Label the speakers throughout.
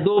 Speaker 1: 2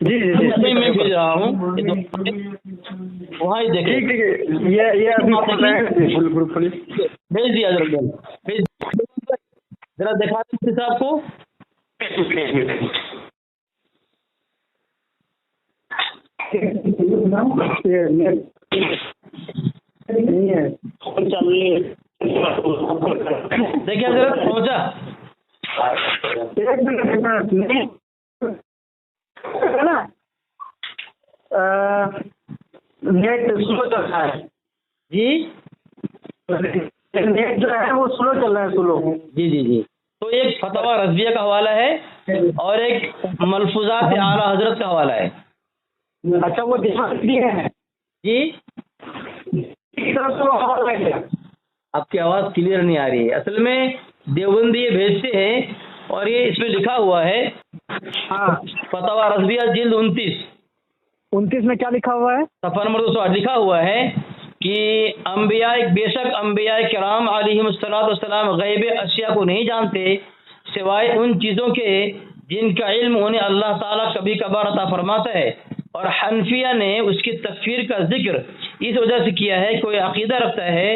Speaker 2: جی جی جی
Speaker 1: میں بھیج رہا ہوں، وہاں ہی دیکھیں،
Speaker 2: ٹھیک ہے، یہ ابھی کھول رہے ہیں،
Speaker 1: بھیج دیا ذرا دکھا دیں صاحب کو. دیکھیے ذرا پہنچا.
Speaker 2: نیٹ سلو چل رہا ہے
Speaker 1: جی
Speaker 2: نیٹ جو ہے وہ سلو چل رہا ہے، سلو.
Speaker 1: جی جی جی. تو ایک فتویٰ رضویہ کا حوالہ ہے اور ایک ملفوظات اعلیٰ حضرت کا حوالہ ہے.
Speaker 2: اچھا وہ دکھا دیے ہیں
Speaker 1: جی آپ کی آواز کلیئر نہیں آ رہی ہے. اصل میں دیوبندی یہ بھیجتے ہیں اور یہ اس میں لکھا ہوا ہے
Speaker 2: ہاں
Speaker 1: فتویٰ رضویہ جلد 29
Speaker 2: میں کیا لکھا ہوا ہے؟
Speaker 1: صفحہ نمبر 208 لکھا ہوا ہے کہ انبیاء بے شک انبیاء کرام علیہم السلام غیب اشیاء کو نہیں جانتے سوائے ان چیزوں کے جن کا علم انہیں اللہ تعالیٰ کبھی کبھار عطا فرماتا ہے. اور حنفیہ نے اس کی تکفیر کا ذکر اس وجہ سے کیا ہے، کوئی عقیدہ رکھتا ہے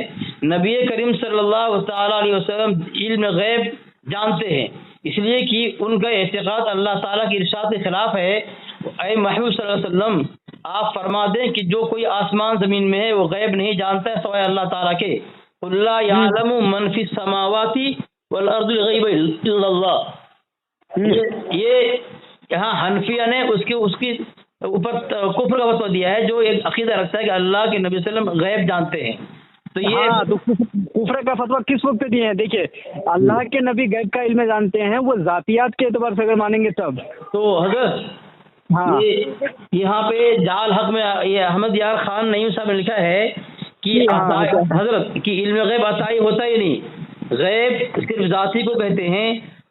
Speaker 1: نبی کریم صلی اللہ تعالیٰ علیہ وسلم علم غیب جانتے ہیں، اس لیے کہ ان کا اعتقاد اللہ تعالیٰ کی ارشاد کے خلاف ہے. اے محبوب صلی اللہ علیہ وسلم آپ فرما دیں کہ جو کوئی آسمان زمین میں ہے وہ غیب نہیں جانتا ہے سوائے اللہ تعالیٰ کے. قل لا یعلم من فی السماوات والارض الغیب الا اللہ. یہ یہاں حنفیہ نے اس کی اوپر کفر کا فتویٰ دیا ہے جو ایک عقیدہ رکھتا ہے کہ اللہ کے نبی صلی اللہ علیہ وسلم غیب جانتے ہیں. تو یہ
Speaker 2: کفر کا فتویٰ کس وقت دیے ہیں؟ دیکھیے اللہ کے نبی غیب کا علم جانتے ہیں، وہ ذاتیات کے اعتبار سے اگر مانیں گے تب
Speaker 1: تو حضرت
Speaker 2: ہاں
Speaker 1: یہاں پہ جال حق میں یہ احمد یار خان نعیم صاحب نے لکھا ہے کہ حضرت کی علم غیب عطائی ہوتا ہی نہیں، غیب صرف ذاتی کو کہتے ہیں،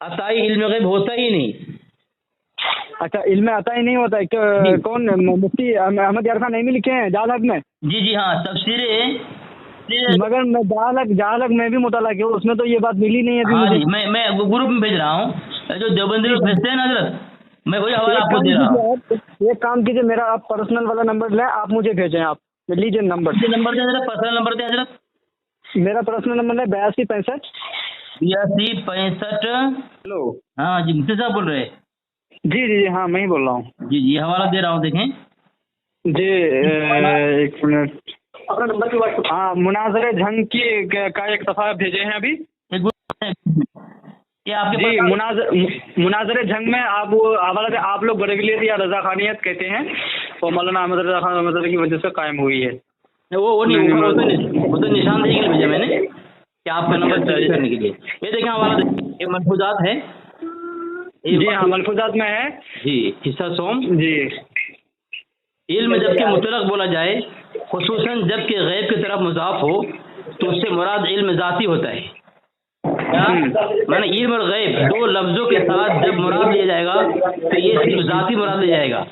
Speaker 1: عطائی علم غیب ہوتا ہی نہیں.
Speaker 2: اچھا علم عطا ہی نہیں ہوتا ہے. کون مفتی احمد یار خان نعیمی لکھے ہیں جال حق میں؟
Speaker 1: جی جی ہاں تفسیر.
Speaker 2: مگر میں جال حق میں بھی مطالعہ کیا، اس میں تو یہ بات ملی نہیں ہے.
Speaker 1: ہاں جی میں گروپ میں بھیج رہا ہوں، جو دیوبندی لوگ بھیجتے ہیں نا حضرت، میں وہی حوالہ آپ کو دے رہا ہوں.
Speaker 2: ایک کام کیجیے، میرا آپ پرسنل والا نمبر لیں، آپ مجھے بھیجیں. آپ لیجیے نمبر
Speaker 1: دیں حضرت، پرسنل نمبر دیں حضرت.
Speaker 2: میرا پرسنل نمبر ہے 8265
Speaker 1: 8265.
Speaker 2: ہلو
Speaker 1: ہاں جی مفتی صاحب بول رہے ہیں؟
Speaker 2: جی جی ہاں میں ہی بول رہا ہوں.
Speaker 1: جی جی حوالہ دے رہا ہوں دیکھیں.
Speaker 2: جی ایک منٹ. ہاں مناظر جھنگ کی کا ایک صفحہ بھیجے ہیں ابھی. جی مناظر جھنگ میں آپ وہ حوالہ آپ لوگ بریلویت یا رضا خانیت کہتے ہیں، وہ مولانا احمد رضا خان رحمۃ اللہ کی وجہ سے قائم ہوئی ہے. وہ
Speaker 1: تو نشاندہی کے لیے بھیجا میں نے کہ آپ کا نمبر چوری کرنے کے لیے. یہ دیکھیں حوالہ یہ ملفوظات ہے.
Speaker 2: جی ہاں ملفوظات میں ہے.
Speaker 1: جی حصہ سوم.
Speaker 2: جی
Speaker 1: علم جب کہ مطلق بولا جائے خصوصاً جب کہ غیب کی طرف مضاف ہو تو اس سے مراد علم ذاتی ہوتا ہے. مانا علم اور غیب دو لفظوں کے ساتھ جب مراد لیا جائے گا تو یہ صرف ذاتی مراد لیا جائے گا.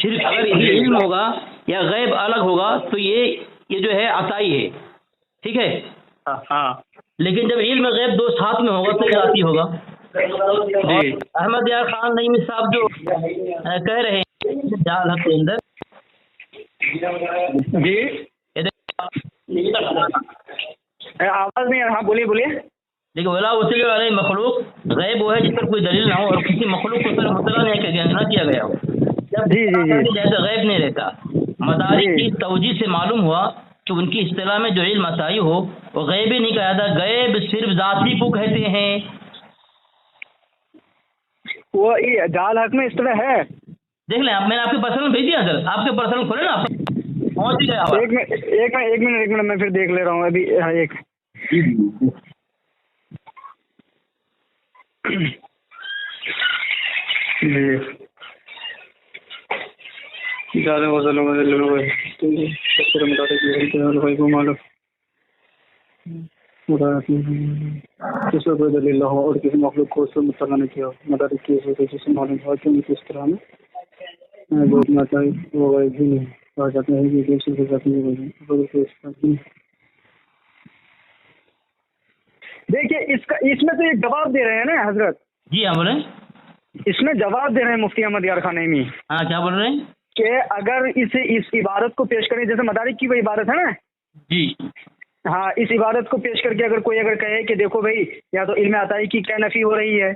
Speaker 1: صرف اگر یہ علم ہوگا یا غیب الگ ہوگا تو یہ جو ہے عطائی ہے. ٹھیک ہے
Speaker 2: ہاں.
Speaker 1: لیکن جب علم غیب دو ساتھ میں ہوگا تو یہ ذاتی ہوگا. اور احمد یار خان نعیمی صاحب جو کہہ رہے ہیں جال حق کے اندر
Speaker 2: جی آواز نہیں. ہاں بولیے.
Speaker 1: لیکن ولا وسیل علیہ مخلوق غیب وہ ہے جس پر کوئی دلیل نہ ہو اور کسی مخلوق کو صرف مطلع نہ کیا گیا ہو. جب جیسا غیب نہیں رہتا. مدارک کی توجیہ سے معلوم ہوا کہ ان کی اصطلاح میں جو علم عطائی ہو وہ غیب ہی نہیں کہا جاتا، غیب صرف ذاتی کو کہتے ہیں.
Speaker 2: وہ جال حق میں اس طرح ہے.
Speaker 1: دیکھ لیں میں نے آپ کے پرسنل بھیج دیا سر، آپ کے پرسنل کھولے نا آپ پہنچ ہی گیا.
Speaker 2: ایک منٹ میں پھر دیکھ لے رہا ہوں ابھی. ایک کس کو کوئی دلیل ہو اور کسی مخلوق کو اس سے مطلع نہیں کیا ہو. مدارک کی وجہ سے معلوم ہوا کہ ان کی اس طرح میں جو چاہیے وہ غیب ہی نہیں کہا جاتا ہے کہ صرف ذاتی وجہ. دیکھیے اس میں تو یہ جواب دے رہے ہیں نا حضرت.
Speaker 1: جی ہاں بولیں.
Speaker 2: اس میں جواب دے رہے ہیں مفتی احمد یار خان نعیمی
Speaker 1: ہاں کیا بول رہے ہیں
Speaker 2: کہ اگر اس عبارت کو پیش کریں، جیسے مدارک کی وہ عبارت ہے نا،
Speaker 1: جی
Speaker 2: ہاں، اس عبارت کو پیش کر کے اگر کوئی کہے کہ دیکھو بھائی یا تو علم عطائی کی کیا نفی ہو رہی ہے،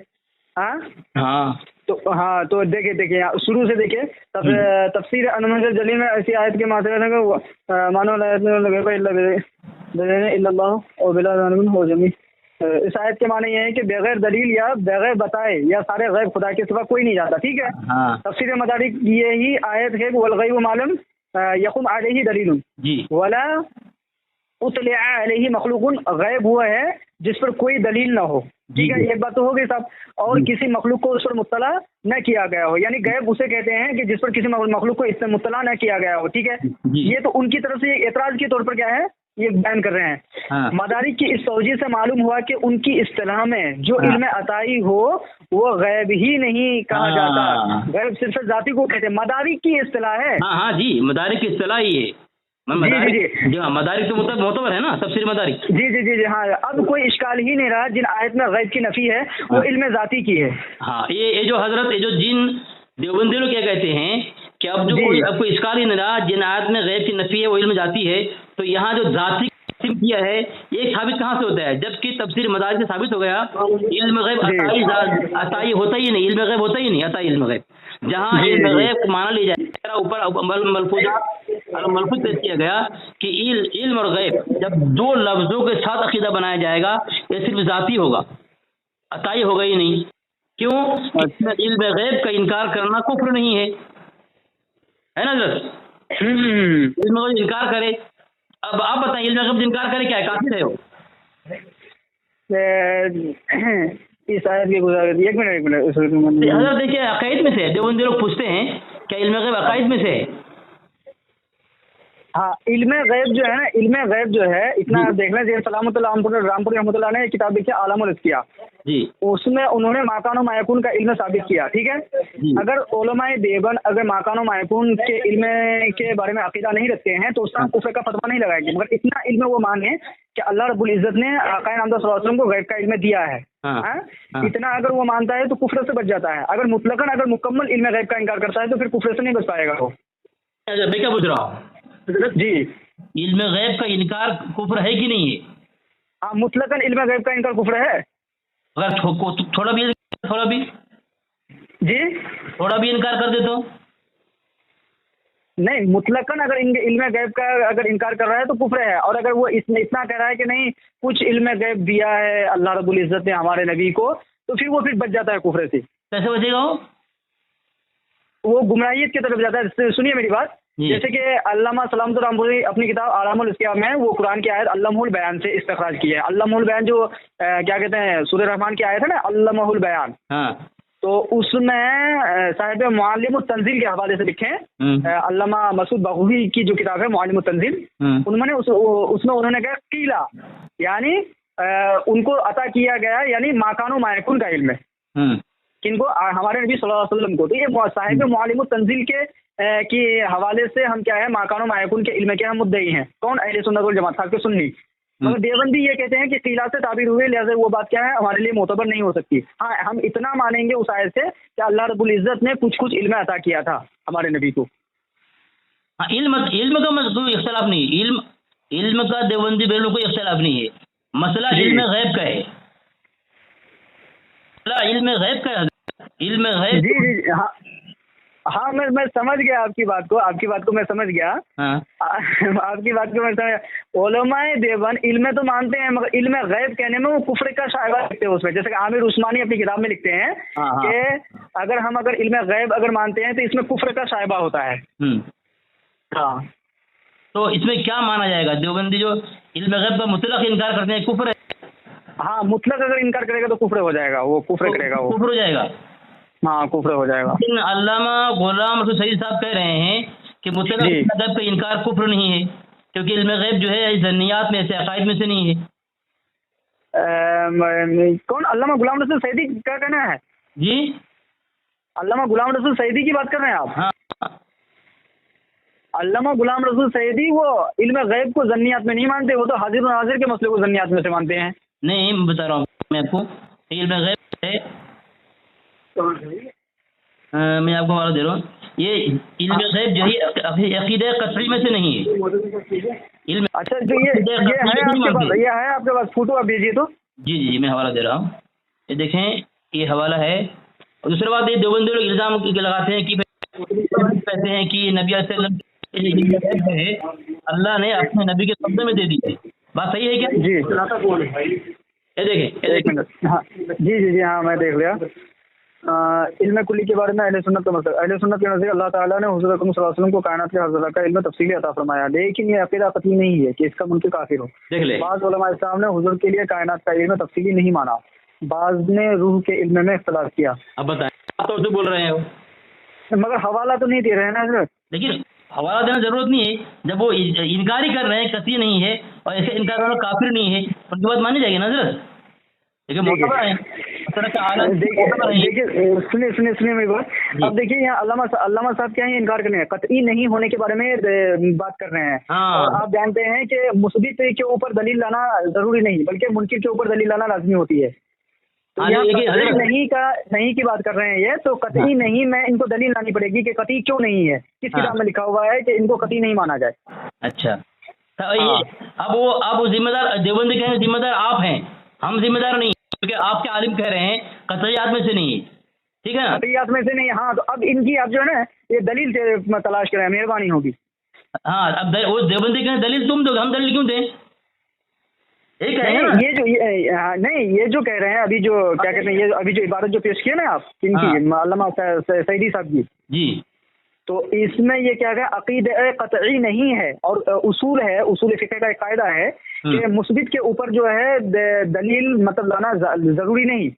Speaker 2: ہاں
Speaker 1: ہاں
Speaker 2: تو دیکھیے شروع سے دیکھیے تفسیر انمل جلی میں ایسی آیت کے ماتحت مانو اللہ اور بلا ہو جمی، اس آیت کے معنی یہ ہے کہ بغیر دلیل یا بغیر بتائے یا سارے غیب خدا کے سوا کوئی نہیں جاتا، ٹھیک ہے.
Speaker 1: ہاں
Speaker 2: تفسیر مدارک یہی آیت ہے، والغیب معلوم یقوم علیہ دلیل
Speaker 1: جی
Speaker 2: ولا اطلع علیہ مخلوق، غیب ہوا ہے جس پر کوئی دلیل نہ ہو، ٹھیک ہے. ایک بات تو ہو گئی صاحب. اور کسی مخلوق کو اس پر مطلع نہ کیا گیا ہو، یعنی غیب اسے کہتے ہیں کہ جس پر کسی مخلوق کو اس سے مطلع نہ کیا گیا ہو، ٹھیک ہے. یہ تو ان کی طرف سے اعتراض کے طور پر کیا ہے یہ بیان کر رہے ہیں. مدارک کی اس توجہ سے معلوم ہوا کہ ان کی اصطلاح میں جو علم عطائی ہو وہ غیب ہی نہیں کہا جاتا، غیب صرف ذاتی کو کہتے ہیں. مدارک کی اصطلاح ہے.
Speaker 1: ہاں جی مدارک کی اصطلاح ہی ہے. جی ہاں مدارک تو معتبر ہے نا تفسیر مدارک.
Speaker 2: جی ہاں. اب کوئی اشکال ہی نہیں رہا. جن آیت میں غیب کی نفی ہے وہ علم ذاتی کی ہے.
Speaker 1: ہاں یہ جو حضرت جو جن دیوبندی لوگ کیا کہتے ہیں کہ اب جو کوئی اشکال ہی نہیں رہا، جن آیت میں غیب کی نفی ہے وہ علم ذاتی ہے، تو یہاں جو ذاتی قسم کیا ہے یہ ثابت کہاں سے ہوتا ہے؟ جبکہ تفسیر مدارک سے ثابت ہو گیا علم غیب عطائی ہوتا ہی نہیں، علم غیب ہوتا ہی نہیں، عطائی علم غیب. جہاں علم غیب کو مانا لیا جائے اوپر ملفوظ پیش کیا گیا کہ علم اور غیب جب دو لفظوں کے ساتھ عقیدہ بنایا جائے گا یہ صرف ذاتی ہوگا، عطائی ہوگا ہی نہیں. کیوں؟ علم غیب کا انکار کرنا کفر نہیں ہے نا حضرت؟ علم غیب انکار کرے. اب آپ بتائیں علم غیب انکار کرے کیا ہے؟ کافر ہے وہ.
Speaker 2: اس آیت کی گزارش ایک منٹ
Speaker 1: حضرت دیکھیے عقائد میں سے دیوبندی لوگ پوچھتے ہیں کیا علم غیب عقائد میں سے ہے؟
Speaker 2: ہاں علم غیب جو ہے نا، علم غیب جو ہے اتنا دیکھ لیں. سلامت اللہ رامپور رحمۃ اللہ نے کتاب لکھی عالم الاسقیاء،
Speaker 1: جی
Speaker 2: اس میں انہوں نے ماکان و مایکون کا علم ثابت کیا، ٹھیک ہے. اگر علماء دیوبند اگر ماکان و مایکون کے علم کے بارے میں عقیدہ نہیں رکھتے ہیں تو اس کا کفر کا فتویٰ نہیں لگائیں گے، مگر اتنا علم وہ مانے کہ اللہ رب العزت نے آقا نامدار صلی اللہ علیہ وسلم کو غیب کا علم دیا ہے. اتنا اگر وہ مانتا ہے تو کفر سے بچ جاتا ہے. اگر مطلقاً اگر مکمل علم غیب کا انکار کرتا ہے تو پھر کفر سے نہیں بچ پائے گا وہ.
Speaker 1: میں کیا پوچھ رہا ہوں
Speaker 2: جی
Speaker 1: علم غیب کا انکار کفر ہے کہ نہیں ہے؟
Speaker 2: ہاں مطلقاً علم غیب کا انکار کفر ہے.
Speaker 1: اگر تھوڑا بھی
Speaker 2: جی
Speaker 1: تھوڑا بھی انکار کر دے تو
Speaker 2: نہیں، مطلقاً اگر علم غیب کا اگر انکار کر رہا ہے تو کفر ہے. اور اگر وہ اتنا کہہ رہا ہے کہ نہیں کچھ علم غیب دیا ہے اللہ رب العزت نے ہمارے نبی کو، تو پھر وہ بچ جاتا ہے کفر سے.
Speaker 1: کیسے بچے گا
Speaker 2: وہ گمراہیت کی طرف جاتا ہے. سنیے میری بات. جیسے کہ علامہ سلامت رامپوری اپنی کتاب عالم الاسقیاء میں وہ قرآن کی آیت علمہ البیان سے استخراج کی ہے. علمہ البیان جو کیا کہتے ہیں سورہ رحمان کی آیت ہے نا علمہ البیان، تو اس میں صاحب معلم التنزیل کے حوالے سے لکھے ہیں علامہ مسعود بغوی کی جو کتاب ہے معلم التنزیل، انہوں نے اس میں انہوں نے کہا قیلا یعنی ان کو عطا کیا گیا یعنی ماکان و مایکون کا علم ہے کن کو؟ ہمارے نبی صلی اللہ علیہ وسلم کو. تو یہ صاحب معلم التنزیل کے حوالے سے ہم کیا ہے ماکان و مایکون کے علم کے ہم مدعی ہیں. کون؟ اہل سنت والجماعت خاص کے سنی. مگر دیوبندی یہ کہتے ہیں کہ قیلا سے تعبیر ہوئے لہٰذا وہ بات کیا ہے ہمارے لیے معتبر نہیں ہو سکتی. ہاں ہم اتنا مانیں گے اس آیت سے کہ اللہ رب العزت نے کچھ علم عطا کیا تھا ہمارے نبی کو.
Speaker 1: علم کا کوئی اختلاف نہیں، علم کا دیوبندی بیروں کوئی اختلاف نہیں ہے. مسئلہ علم غیب کا ہے. علم غیب کا علم غیب.
Speaker 2: جی ہاں میں سمجھ گیا آپ کی بات کو میں سمجھ گیا. آپ کی بات کو میں سمجھ. علماء دیوبند علم تو مانتے ہیں مگر علم غیب کہنے میں وہ کفر کا شائبہ لکھتے ہیں اس میں. جیسے کہ عامر عثمانی اپنی کتاب میں لکھتے ہیں کہ اگر علم غیب اگر مانتے ہیں تو اس میں کفر کا شائبہ ہوتا ہے. ہاں
Speaker 1: تو اس میں کیا مانا جائے گا؟ دیوبندی جو علم غیب کا مطلق انکار کرتے ہیں کفر ہے.
Speaker 2: ہاں مطلق اگر انکار کرے گا تو کفر ہو جائے گا، وہ کفر کرے گا، وہ
Speaker 1: کفر ہو جائے گا.
Speaker 2: ہاں کفر ہو جائے گا.
Speaker 1: علامہ غلام رسول سعید صاحب کہہ رہے ہیں کہ مطلق علم غیب کا انکار کفر نہیں ہے کیونکہ علم غیب جو ہے ذنیات میں سے عقائد میں سے نہیں ہے.
Speaker 2: کون؟ علامہ غلام رسول سعیدی کا کہنا ہے.
Speaker 1: جی
Speaker 2: علامہ غلام رسول سعیدی کی بات کر رہے ہیں آپ؟
Speaker 1: ہاں
Speaker 2: علامہ غلام رسول سعیدی وہ علم غیب کو ذنیات میں نہیں مانتے، وہ تو حاضر و ناظر کے مسئلے کو ذنیات میں سے مانتے ہیں.
Speaker 1: نہیں بتا رہا ہوں میں آپ کو علم غیب ہے میں آپ کو حوالہ دے رہا ہوں. یہ علم غیب جو ہے عقیدہ قطعی میں سے نہیں ہے. علم
Speaker 2: اچھا جو یہ ہے آپ کے پاس، یہ ہے آپ کے پاس فوٹو آپ بھیجیے تو.
Speaker 1: جی میں حوالہ دے رہا ہوں. یہ دیکھیں یہ حوالہ ہے. اور دوسری بات یہ دیوبندی لوگ الزام لگاتے ہیں کہ کہتے ہیں کہ نبی علیہ السلام ہے اللہ نے اپنے نبی کے قبضے میں دے دی ہے. بات صحیح ہے کیا؟
Speaker 2: جی
Speaker 1: یہ دیکھیں
Speaker 2: ایک منٹ. ہاں جی ہاں میں دیکھ لیا. علم کلی کے بارے میں اہل سنت کا مطلب، اہل سنت کے نزدیک اللہ تعالیٰ نے حضور اکرم صلی اللہ علیہ وسلم کو کائنات کے ہر ذرہ کا علم تفصیلی عطا فرمایا، لیکن یہ عقیدہ قطعی نہیں ہے کہ اس کا منکر کافر ہو.
Speaker 1: دیکھ لیں
Speaker 2: بعض علماء اسلام نے حضور کے لیے کائنات کا علم تفصیلی نہیں مانا، بعض نے روح کے علم میں اختلاف کیا.
Speaker 1: اب بتائیں آپ تو بول رہے ہیں
Speaker 2: مگر حوالہ تو نہیں دے رہے ہیں نا حضرت.
Speaker 1: لیکن حوالہ دینا ضرورت نہیں ہے. جب وہ انکار ہی کر رہے ہیں قطعی نہیں ہے اور ایسے انکار کرنا کافر نہیں ہے ان کی بات مانی جائے گی نا حضرت. دیکھیے معتبر ہے.
Speaker 2: دیکھیے سنیے میری بات. اب دیکھیے یہاں علامہ صاحب کیا ہے انکار کرنے ہیں، قطعی نہیں ہونے کے بارے میں بات کر رہے ہیں. اور آپ جانتے ہیں کہ مثبت کے اوپر دلیل لانا ضروری نہیں بلکہ منکر کے اوپر دلیل لانا لازمی ہوتی ہے. نہیں کی بات کر رہے ہیں یہ تو قطعی نہیں، میں ان کو دلیل لانی پڑے گی کہ قطعی کیوں نہیں ہے، کس کتاب میں لکھا ہوا ہے کہ ان کو قطعی نہیں مانا جائے.
Speaker 1: اچھا اب وہ ذمہ دار دیوبندی کہیں ذمہ دار آپ ہیں، ہم ذمہ دار نہیں کیونکہ آپ کے عالم کہہ رہے ہیں قطعیات میں سے نہیں ہے. ٹھیک ہے نا،
Speaker 2: قطعیات میں سے نہیں. ہاں تو اب ان کی آپ جو ہے نا یہ دلیل تلاش کریں، مہربانی ہوگی.
Speaker 1: ہاں اب وہ دیوبندی کہیں دلیل تم دو، ہم دلیل کیوں دیں؟
Speaker 2: یہ جو کہہ رہے ہیں ابھی جو کیا کہتے ہیں، یہ ابھی جو عبارت جو پیش کی نا آپ ان کی علامہ سعیدی صاحب جی، تو اس میں یہ کیا کہ عقیدہ قطعی نہیں ہے اور اصول ہے، اصول فقہ کا ایک قاعدہ ہے کہ مثبت کے اوپر جو ہے دلیل مطلب لانا ضروری نہیں،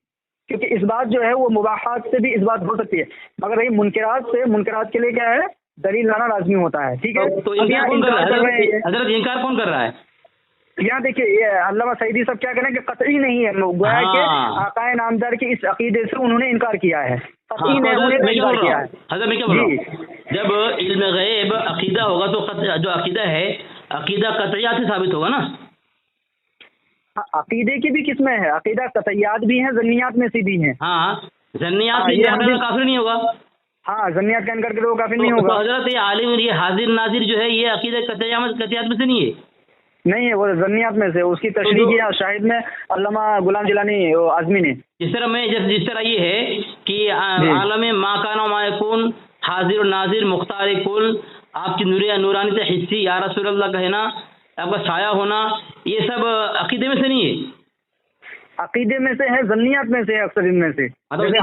Speaker 2: کیونکہ اس بات جو ہے وہ مباحات سے بھی اس بات ہو سکتی ہے، مگر یہ منکرات کے لیے کیا ہے دلیل لانا لازمی ہوتا ہے. ٹھیک ہے،
Speaker 1: تو انکار کون کر رہا ہے؟
Speaker 2: یہاں دیکھیے یہ علامہ سعیدی صاحب کیا کہنا کہ قطعی نہیں ہے، گویا کہ آقائے نامدار کے اس عقیدے سے انہوں نے انکار کیا ہے. قطعی نہیں انہوں نے انکار کیا ہے.
Speaker 1: حضرت میں کیا بول رہا ہوں، جب علم غیب عقیدہ ہوگا تو جو عقیدہ ہے عقیدہ قطعیات سے ثابت ہوگا نا.
Speaker 2: عقیدے کی بھی قسمیں ہیں، عقیدہ قطعیات بھی ہیں، ظنیات میں سے بھی ہیں.
Speaker 1: ہاں ظنیات کافر نہیں ہوگا.
Speaker 2: ہاں ظنیات کا انکار کرے وہ کافر نہیں ہوگا.
Speaker 1: حضرت یہ عالم یہ حاضر ناظر جو ہے یہ عقیدہ قطعیات میں سے نہیں ہے.
Speaker 2: نہیں ہے، وہ ضنیات میں سے، اس کی تشریح کی شاہد میں علامہ غلام جیلانی اعظمی نے.
Speaker 1: جس طرح یہ ہے کہ عالم ما کان و ما یکون، حاضر و ناظر، مختار کل، آپ کی نورانی سے حصی یا رسول اللہ کہنا، آپ کا سایہ ہونا، یہ سب عقیدے میں سے نہیں ہے.
Speaker 2: عقیدے میں سے ہے، ضنیات میں سے، اکثر ان میں سے.
Speaker 1: مطلب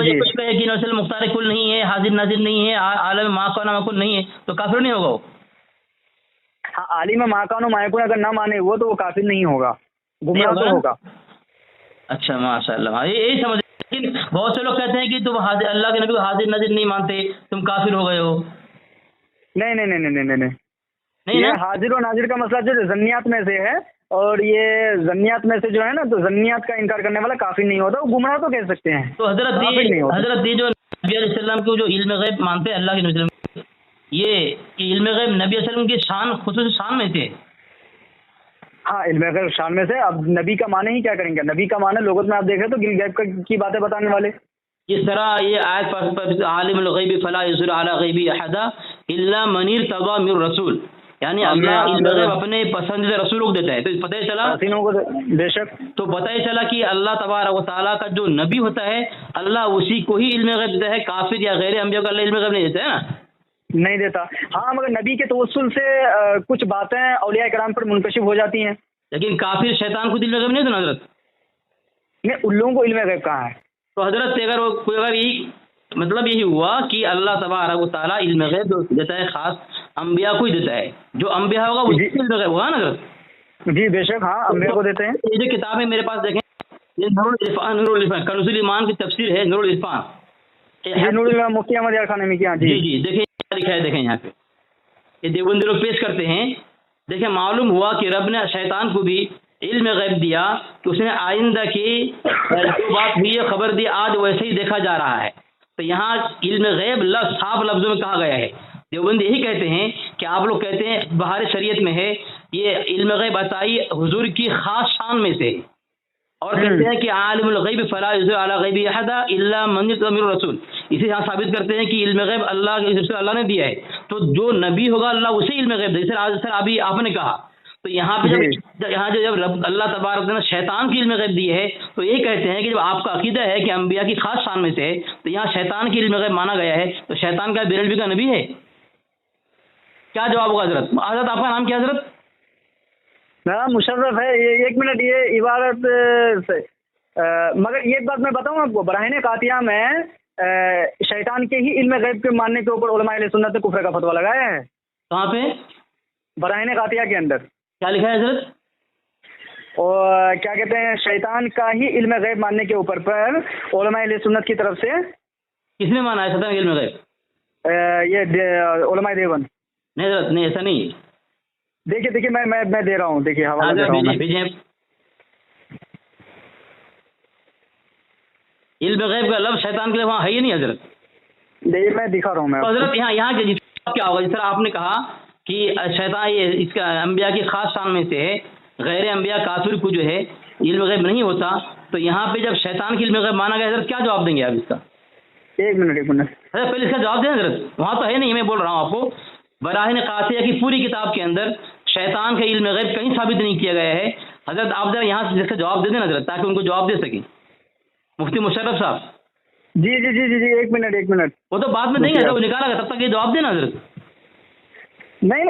Speaker 1: یہ کچھ کہے کہ رسول مختار کل نہیں ہے، حاضر ناظر نہیں ہے، عالم ما کان و ما یکون نہیں ہے تو کافر نہیں ہوگا وہ.
Speaker 2: عالم ما کان و ما یکون اگر نہ مانے وہ تو وہ کافر نہیں ہوگا، گمراہ تو ہوگا.
Speaker 1: اچھا ماشاء اللہ، یہی سمجھ. لیکن بہت سے لوگ کہتے ہیں کہ تم اللہ کے نبی کو حاضر ناظر نہیں مانتے، تم کافر ہو گئے ہو. نہیں،
Speaker 2: یہ حاضر و ناظر کا مسئلہ جو ضنیات میں سے ہے، اور یہ ضنیات میں سے جو ہے نا تو ضنیات کا انکار کرنے والا کافر نہیں ہوتا، وہ گمراہ تو کہہ سکتے ہیں. تو
Speaker 1: حضرت جو نبی علیہ السلام کو جو علم غیب مانتے ہیں اللہ کے نبی یہ علم غیب نبی علیہ السلام کی شان، خصوصی شان میں سے.
Speaker 2: ہاں علم غیب شان میں سے. اب نبی کا معنی ہی کیا کریں گے؟ نبی کا معنی لغت میں آپ دیکھ رہے تو غیب کی باتیں بتانے والے.
Speaker 1: اس طرح یہ آیت عالم الغیب فلا یظہر علی غیبہ احدا الا من ارتضی من رسول، یعنی اللہ علم غیب اپنے پسندیدہ رسول کو دیتا ہے. تو پتہ چلا
Speaker 2: بے شک،
Speaker 1: تو پتہ ہی چلا کہ اللہ تبارک و تعالیٰ کا جو نبی ہوتا ہے اللہ اسی کو ہی علم غیب دیتا ہے. کافر یا غیر انبیاء کو اللہ علم غیب نہیں دیتا ہے نا،
Speaker 2: نہیں دیتا. ہاں مگر نبی کے توسل سے کچھ باتیں اولیاء کرام پر منکشف ہو جاتی ہیں.
Speaker 1: لیکن کافر شیطان کو علم غیب نہیں دینا حضرت.
Speaker 2: نہیں، ان لوگوں کو علم غیب کہاں ہے؟ تو
Speaker 1: حضرت اگر مطلب یہی ہوا کہ اللہ تبارک و تعالیٰ علم غیب دیتا ہے خاص انبیاء کو ہی دیتا ہے، جو انبیاء ہوگا وہ علم غیب ہوگا نا حضرت.
Speaker 2: جی بے شک، ہاں انبیاء کو دیتے ہیں.
Speaker 1: یہ جو کتاب ہے میرے پاس دیکھیں، یہ نور العرفان کنز الایمان کی تفسیر ہے. نور العرفان
Speaker 2: مفتی احمد یار خان کی.
Speaker 1: جی دیکھیں لکھا ہے، دیکھیں یہاں پہ یہ دیوبندی لوگ پیش کرتے ہیں. دیکھیں معلوم ہوا کہ رب نے شیطان کو بھی علم غیب دیا کہ اس نے آئندہ کی جو بات ہوئی ہے خبر دی، آج ویسے ہی دیکھا جا رہا ہے. تو یہاں علم غیب صاف لفظوں میں کہا گیا ہے. دیوبندی یہی کہتے ہیں کہ آپ لوگ کہتے ہیں بہار شریعت میں ہے، یہ علم غیب عطائی حضور کی خاص شان میں سے. اور کہتے ہیں کہ عالم الغیب فلا یظہر علی غیبہ احد الا من ارتضی من الرسول، اسی یہاں ثابت کرتے ہیں کہ علم غیب اللہ کے سے اللہ نے دیا ہے، تو جو نبی ہوگا اللہ اسے علم غیب دے، سر ابھی آپ نے کہا، تو یہاں پہ جب رب اللہ تبارک نے شیطان کی علم غیب دی ہے تو یہ کہتے ہیں کہ جب آپ کا عقیدہ ہے کہ انبیاء کی خاص شان میں سے ہے تو یہاں شیطان کی علم غیب مانا گیا ہے، تو شیطان کا بریلوی کا نبی ہے؟ کیا جواب ہوگا حضرت؟ حضرت آپ کا نام کیا حضرت؟
Speaker 2: میرا مشرف ہے. ایک منٹ، یہ عبارت سے مگر ایک بات میں بتاؤں آپ کو، براہین قاطعہ میں شیطان کے ہی علم غیب کے ماننے کے اوپر علماء اہل سنت نے کفر کا فتویٰ لگایا ہے.
Speaker 1: کہاں پہ؟
Speaker 2: براہین قاطعہ کے اندر
Speaker 1: کیا لکھا ہے حضرت؟
Speaker 2: اور کیا کہتے ہیں، شیطان کا ہی علم غیب ماننے کے اوپر پر علماء اہل سنت کی طرف سے.
Speaker 1: کس نے مانا ہے شیطان کا علم غیب؟
Speaker 2: یہ علماء دیوبند.
Speaker 1: نہیں حضرت، نہیں، ایسا نہیں.
Speaker 2: دیکھیے میں دے رہا ہوں، دیکھیے حوالہ دے رہا ہوں.
Speaker 1: بھیجیں. علم غیب کا لفظ شیطان کے لیے وہاں ہے ہی نہیں حضرت.
Speaker 2: دیکھیے میں دکھا رہا ہوں میں
Speaker 1: حضرت. یہاں کے کیا ہوگا جس طرح آپ نے کہا کہ شیطان یہ اس کا انبیاء کی خاص شان میں سے ہے، غیر انبیاء کافر کو جو ہے علم غیب نہیں ہوتا، تو یہاں پہ جب شیطان کی علم غیب مانا گیا حضرت کیا جواب دیں گے آپ اس کا؟
Speaker 2: ایک منٹ
Speaker 1: حضرت پہلے اس کا جواب دیں حضرت. وہاں تو ہے نہیں، میں بول رہا ہوں آپ کو براہین قاطعہ کی پوری کتاب کے اندر شیطان کا علم غیب کہیں ثابت نہیں کیا گیا ہے. حضرت آپ ذرا یہاں سے جس کا جواب دے دیں حضرت تاکہ ان کو جواب دے سکیں. مفتی مشرف صاحب.
Speaker 2: جی ایک منٹ.
Speaker 1: وہ تو بعد میں دیں گے، وہ نکالا گا، تب تک یہ جواب دینا حضرت.
Speaker 2: نہیں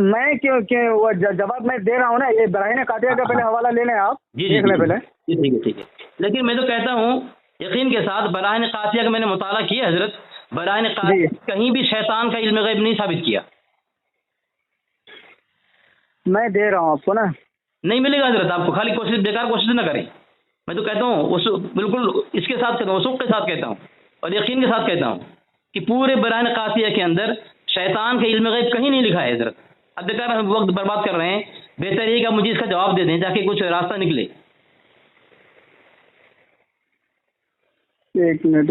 Speaker 2: میں کیوں وہ جواب میں دے رہا ہوں نا. یہ براہین قاطعہ کا پہلے حوالہ لے لیں آپ.
Speaker 1: جی
Speaker 2: دیکھ لیں پہلے.
Speaker 1: جی ٹھیک ہے. لیکن میں تو کہتا ہوں یقین کے ساتھ براہین قاطعہ کا میں نے مطالعہ کیا حضرت، براہین قاطعہ کہیں بھی شیطان کا علم غیب نہیں ثابت کیا.
Speaker 2: میں دے رہا ہوں آپ کو نا. نہیں
Speaker 1: ملے گا حضرت آپ کو، خالی کوشش بیکار کوشش نہ کریں. میں تو کہتا ہوں بالکل اس کے ساتھ کہتا ہوں، وثوق کے ساتھ کہتا ہوں اور یقین کے ساتھ کہتا ہوں کہ پورے براہین قاطعہ کے اندر شیطان کا علم غیب کہیں نہیں لکھا ہے حضرت. اب بیکار ہم وقت برباد کر رہے ہیں، بہتر یہ کہ مجھے اس کا جواب دے دیں تاکہ کچھ راستہ نکلے.
Speaker 2: ایک منٹ.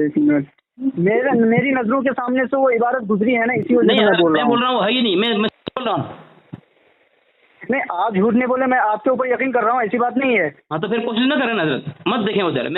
Speaker 2: میری نظروں کے سامنے سے وہ عبارت گزری ہے نا، اسی وجہ سے میں بول رہا ہوں.
Speaker 1: ہے ہی نہیں، میں بول رہا ہوں.
Speaker 2: نہیں آپ جھوٹ نہیں بولے، میں آپ کے اوپر یقین کر رہا ہوں، ایسی بات نہیں ہے.
Speaker 1: ہاں تو پھر کوشش نہ کریں نا حضرت، مت دیکھیں ادھر.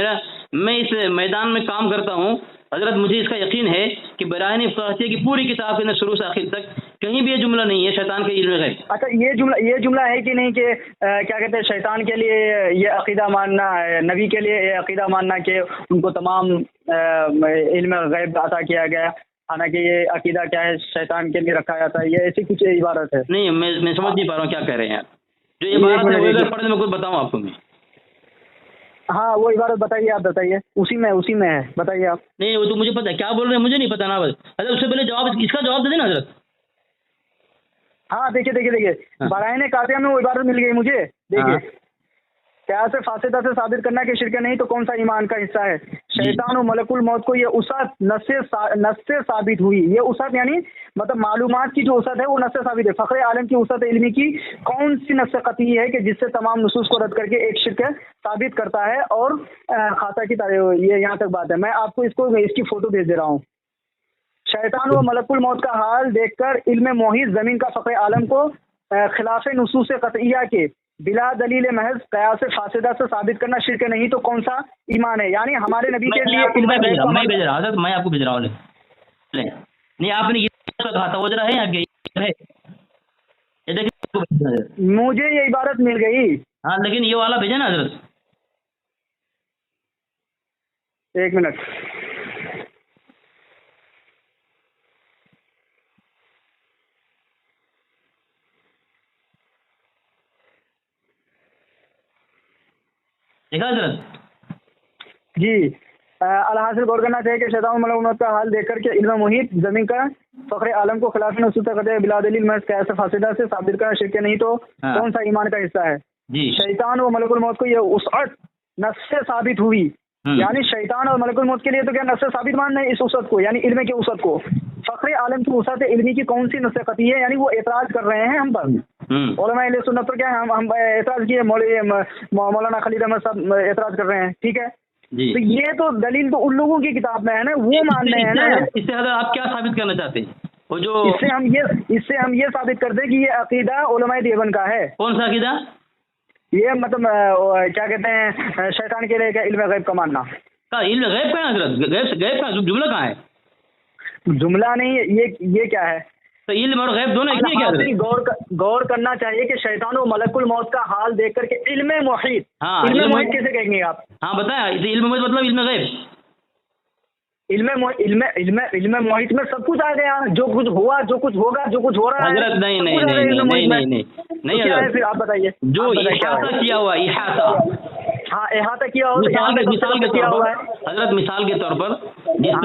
Speaker 1: میں اس میدان میں کام کرتا ہوں حضرت، مجھے اس کا یقین ہے کہ براہین قاطعہ کی پوری کتاب کے اندر شروع سے آخر تک کہیں بھی یہ جملہ نہیں ہے شیطان کے علم غیب.
Speaker 2: اچھا یہ جملہ ہے کہ نہیں کہ کیا کہتے ہیں شیطان کے لیے یہ عقیدہ ماننا ہے، نبی کے لیے یہ عقیدہ ماننا کہ ان کو تمام علم غیب عطا کیا گیا، حالانکہ یہ عقیدہ کیا ہے شیطان کے لیے رکھا جاتا ہے، یہ ایسی کچھ عبارت ہے.
Speaker 1: نہیں میں سمجھ نہیں پا رہا ہوں کیا کہہ رہے ہیں آپ. جو عبارت ہے وہ اگر پڑھنے میں کچھ بتاؤں آپ کو میں.
Speaker 2: ہاں وہ عبارت بتائیے، آپ بتائیے. اسی میں ہے، بتائیے آپ.
Speaker 1: نہیں وہ تو مجھے پتا ہے کیا بول رہے ہیں، مجھے نہیں پتا نا. بس حضرت اس سے پہلے اس کا جواب دے دیں نا حضرت.
Speaker 2: ہاں دیکھیے براہین قاطعہ میں وہ عبارت مل گئی مجھے. دیکھیے قیاس فاسدہ سے ثابت کرنا کہ شرک نہیں تو کون سا ایمان کا حصہ ہے. شیطان و ملک الموت کو یہ وسعت نص سے ثابت ہوئی. یہ وسعت یعنی مطلب معلومات کی جو وسعت ہے وہ نص سے ثابت ہے. فخر عالم کی وسعت علمی کی کون سی نص قطعی ہے کہ جس سے تمام نصوص کو رد کر کے ایک شرک ثابت کرتا ہے اور خاصہ کی تعریف. یہ یہاں تک بات ہے. میں آپ کو اس کی فوٹو بھیج دے رہا ہوں. شیطان و ملک الموت کا حال دیکھ کر علم محیط زمین کا فخر عالم کو خلاف نصوص قطعیہ کے بلا دلیل محض قیاس فاسدہ سے ثابت کرنا شرک نہیں تو کون سا ایمان ہے. یعنی ہمارے نبی کے لیے
Speaker 1: میں بھیج رہا حضرت، میں آپ کو بھیج رہا ہوں. نہیں آپ نے یہ کہا تھا وہ ذرا ہے آگے.
Speaker 2: مجھے یہ عبارت مل گئی.
Speaker 1: ہاں لیکن یہ والا بھیجا نا حضرت.
Speaker 2: ایک منٹ.
Speaker 1: دیکھا حضرت.
Speaker 2: جی الحاصل غور کرنا چاہیے کہ شیطان ملک الموت کا حال دیکھ کر کے علم محیط زمین کا فخر عالم کو خلاف نصوص قطعیہ بلا دلیل محض قیاس فاسدہ سے ثابت کرنا شرک نہیں تو کون سا ایمان کا حصہ ہے. شیطان و ملک الموت کو یہ وسعت نص سے ثابت ہوئی. یعنی شیطان اور ملک الموت کے لیے تو کیا نص سے ثابت ماننا ہے اس وسعت کو، یعنی علم کے وسعت کو. فخر عالم کی وسعت علمی کی کون سی نص قطعی ہے، یعنی وہ اعتراض کر رہے ہیں ہم پر. علماء اہل سنت پر کیا ہم اعتراض کیے، مولانا خلیل احمد صاحب اعتراض کر رہے ہیں. ٹھیک ہے تو یہ تو دلیل تو ان لوگوں کی کتاب میں ہے نا، وہ مان رہے ہیں نا.
Speaker 1: اس سے آپ کیا ثابت کرنا چاہتے ہیں؟ وہ جو
Speaker 2: اس سے ہم یہ ثابت کرتے ہیں کہ یہ عقیدہ علماء دیوبند کا ہے.
Speaker 1: کون سا عقیدہ؟
Speaker 2: یہ مطلب کیا کہتے ہیں شیطان کے لیے کیا علم غیب کا ماننا؟
Speaker 1: علم غیب کا ہے حضرت، غیب کا جملہ کہاں ہے؟
Speaker 2: جملہ نہیں ہے، یہ کیا ہے؟
Speaker 1: تو علم اور غیب دونوں ایک ہی ہے حضرت؟
Speaker 2: غور کرنا چاہیے کہ شیطان و ملک الموت کا حال دیکھ کر کے علم محیط، علم محیط کیسے کہیں گے آپ؟
Speaker 1: ہاں بتائیں، علم محیط مطلب علم غیب.
Speaker 2: علم محیط میں سب کچھ آ گیا، جو کچھ ہوا، جو کچھ ہوگا، جو کچھ ہو رہا ہے.
Speaker 1: حضرت نہیں
Speaker 2: حضرت، پھر آپ بتائیے
Speaker 1: جو احاطہ کیا ہوا، احاطہ،
Speaker 2: ہاں احاطہ کیا ہوا،
Speaker 1: مثال کے طور پر حضرت، مثال کے طور پر جس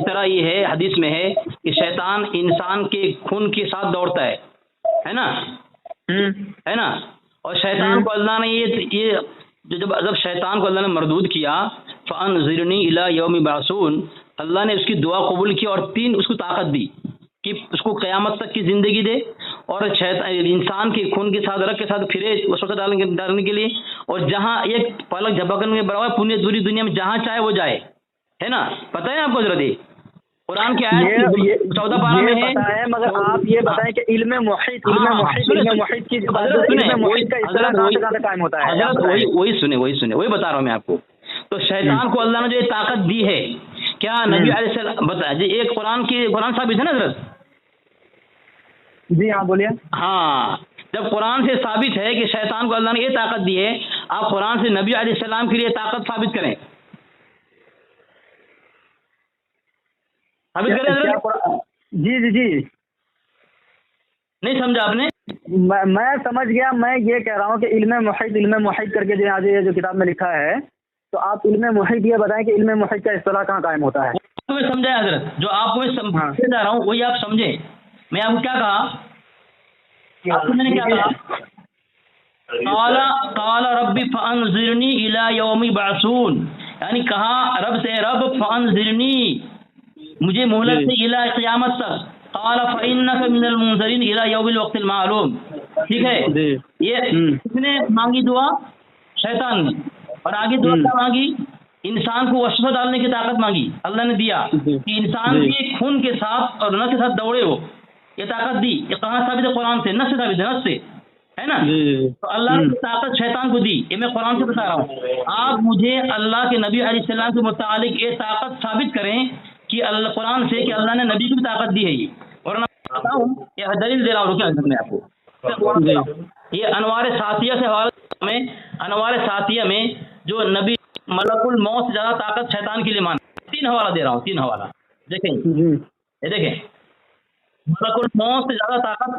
Speaker 1: طرح یہ ہے، حدیث میں ہے کہ شیطان انسان کے خون کے ساتھ دوڑتا ہے نا، اور شیطان کو اللہ نے یہ جب شیطان کو اللہ نے مردود کیا، فانظرنی الی یوم یبعثون، اللہ نے اس کی دعا قبول کی اور 3 اس کو طاقت دی کہ اس کو قیامت تک کی زندگی دے، اور انسان کے خون کے ساتھ رگ کے ساتھ پھرے اس وقت ڈالنے کے لیے، اور جہاں ایک پلک جھپکنے کے برابر پوری دنیا میں جہاں چاہے وہ جائے، ہے نا، پتہ ہے آپ کو حضرت؟ قرآن کی آیت 14 پارہ میں ہے،
Speaker 2: مگر آپ یہ بتائیں کہ علم محیط کی قائم ہوتا ہے.
Speaker 1: وہی سنے وہی بتا رہا ہوں میں آپ کو. تو شیطان کو اللہ نے جو طاقت دی ہے، کیا نبی علیہ السلام بتایا جی، ایک قرآن ثابت ہے نا حضرت؟
Speaker 2: جی ہاں بولیے.
Speaker 1: ہاں، جب قرآن سے ثابت ہے کہ شیطان کو اللہ نے یہ طاقت دی ہے، آپ قرآن سے نبی علیہ السلام کے لیے طاقت ثابت کریں. ثابت کریں حضرت.
Speaker 2: جی
Speaker 1: نہیں سمجھا آپ نے؟
Speaker 2: میں سمجھ گیا. میں یہ کہہ رہا ہوں کہ علم محیط کر کے جو کتاب میں لکھا ہے، تو آپ علم محیط یہ بتائیں کہ علم محیط کا اصطلاح کہاں قائم ہوتا ہے؟
Speaker 1: میں سمجھا حضرت، جو آپ کو میں سمجھا رہا ہوں وہی آپ سمجھیں. میں آپ کو کیا کہا، آپ کو میں نے کیا کہا، قال رب فانظرنی الی یوم یبعثون، یعنی کہا رب سے، رب فانظرنی، مجھے مہلت سے الی قیامت تک. قال فانک من المنظرین الی یوم الوقت المعلوم. ٹھیک ہے، یہ کس نے مانگی دعا؟ شیطان نے. اور آگے دعا کیا مانگی؟ انسان کو وسوسہ ڈالنے کی طاقت مانگی، اللہ نے دیا کہ انسان کے خون کے ساتھ اور نس کے ساتھ دوڑے ہو، یہ طاقت دی. یہ کہاں ثابت ہے؟ قرآن سے، نس سے ثابت ہے، نس سے، ہے نا. تو اللہ نے طاقت شیطان کو دی، یہ میں قرآن سے بتا رہا ہوں. آپ مجھے اللہ کے نبی علیہ السلام کے متعلق یہ طاقت ثابت کریں کہ اللہ قرآن سے کہ اللہ نے نبی کو بھی طاقت دی ہے. یہ اور میں بتاؤں، یہ دلیل دے رہا ہوں، کیا میں آپ کو یہ انوار ساتیہ سے حوالہ میں، انوار ساتیہ میں جو نبی ملک الموت سے زیادہ طاقت شیطان کے لیے مانا، 3 حوالہ دے رہا ہوں، 3 حوالہ دیکھیں. یہ دیکھیں، ملک الموت سے زیادہ طاقت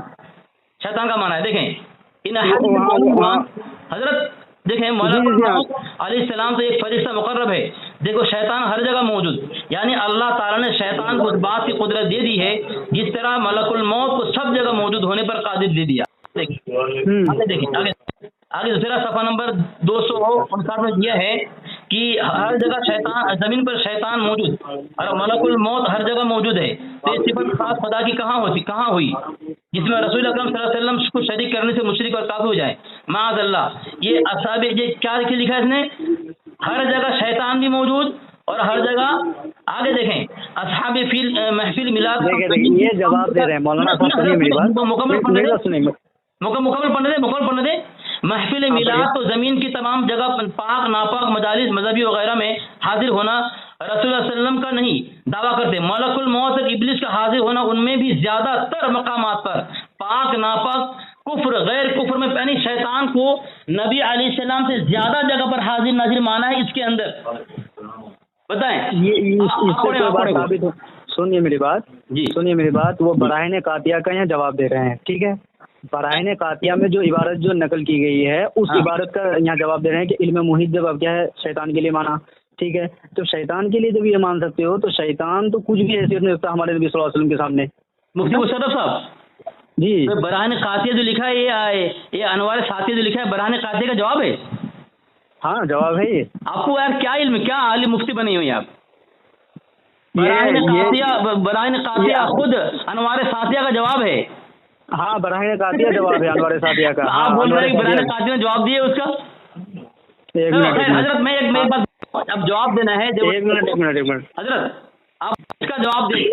Speaker 1: شیطان کا مانا ہے. دیکھیں حضرت، دیکھیں ملک الموت علیہ السلام سے ایک فرشتہ مقرب ہے. دیکھو شیطان ہر جگہ موجود، یعنی اللہ تعالیٰ نے شیطان کو اس بات کی قدرت دے دی ہے جس طرح ملک الموت کو سب جگہ موجود ہونے پر قادر دے دیا. دیکھیں آگے دوسرا صفحہ نمبر 259 میں دیا ہے کہ ہر جگہ شیطان، زمین پر شیطان موجود اور ملک الموت ہر جگہ موجود ہے. تو یہ صفت خاص خدا کی کہاں ہوئی جس میں رسول اکرم صلی اللہ علیہ وسلم کو شریک کرنے سے مشرک اور کافر ہو جائے، معاذ اللہ. یہ اصحاب، یہ کیا لکھا ہے اس نے؟ ہر جگہ شیطان بھی موجود اور ہر جگہ. آگے دیکھیں، اصحاب محفل میلاد،
Speaker 2: یہ جواب دے رہے ہیں مولانا صاحب، سنیے میری بات،
Speaker 1: مکمل پڑھنے دیں. محفل میلاد تو زمین کی تمام جگہ پاک ناپاک مجالس مذہبی وغیرہ میں حاضر ہونا رسول اللہ علیہ وسلم کا نہیں دعویٰ کرتے. ملک الموت ابلیس کا حاضر ہونا ان میں بھی زیادہ تر مقامات پر پاک ناپاک کفر غیر کفر میں، یعنی شیطان کو نبی علیہ السلام سے زیادہ جگہ پر حاضر ناظر مانا ہے اس کے اندر. بتائیں
Speaker 2: سنیے میری بات، وہ براہین قاطعہ کا یہاں جواب دے رہے ہیں. ٹھیک ہے، براہین قاطعہ میں جو عبارت جو نقل کی گئی ہے اس عبارت کا یہاں جواب دے رہے ہیں کہ علم محیط جب اب کیا ہے شیطان کے لیے مانا. ٹھیک ہے، تو شیطان کے لیے جب یہ مان سکتے ہو تو شیطان تو کچھ بھی حیثیت نہیں رکھتا ہمارے نبی صلی اللہ علیہ وسلم کے سامنے.
Speaker 1: مفتی مشرف صاحب
Speaker 2: جی،
Speaker 1: براہین قاطعہ جو لکھا ہے، یہ انوار ساتیہ جو لکھا ہے، براہین قاطعہ کا جواب ہے.
Speaker 2: ہاں جواب ہے. یہ
Speaker 1: آپ کو یار کیا علم، کیا عالم مفتی بنی ہوئی آپ؟ براہین قاطعہ خود انوار ساتیہ کا جواب ہے.
Speaker 2: ہاں براہین قاطعہ جواب ہے انوار ساتیہ کا.
Speaker 1: آپ بول رہے ہیں براہین قاطعہ نے جواب دیے اس کا؟ حضرت میں ایک بات، اب جواب دینا ہے.
Speaker 2: ایک منٹ
Speaker 1: حضرت آپ اس کا جواب دیجیے.